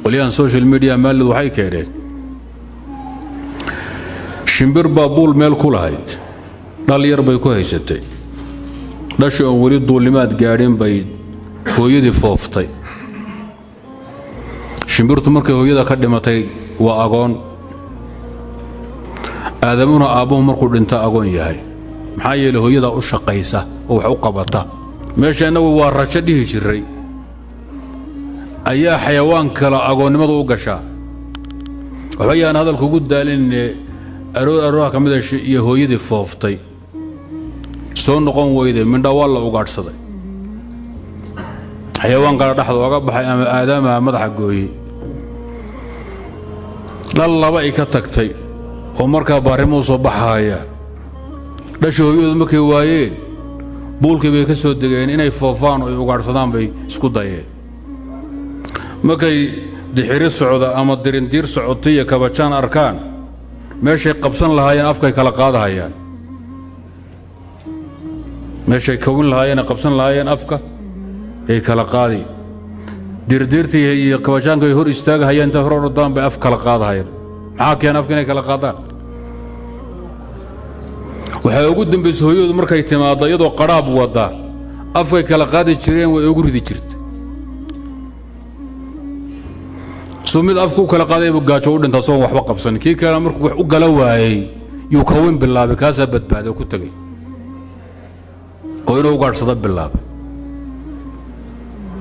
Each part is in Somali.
qolyahan social media maalid waxay keeneen shimbir baabuul meel ku lahayd dhal yar bay ku haysatay dhashi oo weli duulimaad gaadhin bay hooyadii fooftay shimbirtu markay hooyada ka dhimatay waa agoon aadamuna aabbuhu markuu dhinta agoon yahay maxaa yeelay hooyada u shaqaysa oo wax u qabata meesha innagu waa rajo dhihi jiray ayaa xayawaan kale agoonnimadu u gashaa waxba yaan hadalku ugu daalin arooha ka mid ah iyo hooyadii fooftay soo noqon weyday mindha waa la ugaadhsaday xayawaan kale dhexda oga baxay ama aadamaha madaxa gooyey dhal laba ay ka tagtay oo markaa baarimo u soo baxaaya dhashi hooyadu markay waayeen buulkii bay ka soo degeen inay foofaan oo ay ugaadhsadaan bay isku dayeen markay dixiri socda ama dirindiir socotay iyo kabajaan arkaan meeshay qabsan lahaayeen afkay kala qaadahayaan meeshay kawin lahaayeen qabsan lahaayeen afka ay kala qaadi dirdiirtii iyo kabajaanka ay hor istaagahayeen inta hor ordaan bay af kala qaadahayeen maxaa keen afka inay kala qaadaan waxay ugu dambaysay hooyadu markay timaado iyadoo qaraab wada afkay kala qaadi jireen way ugu ridi jirtay sumid afku kala qaaday buu gaajo u dhintaa soo waxba qabsan kii kale markuu wax u gala waayay yuu kawin bilaabay kaasa badbaado ku tagay oo inuu gaadhsada bilaabay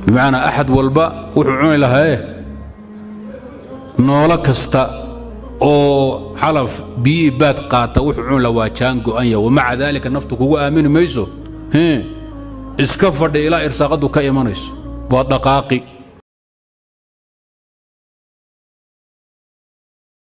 bimacna ahad walba wuxuu cuni lahaa noola kasta oo xalaf bii baad qaata wuxuu cuni la waa jaan go'an yahay wama dalika naftu kugu aamini mayso iska fadhi ilaa irsaaqadu ka imanayso waa dhaqaaqi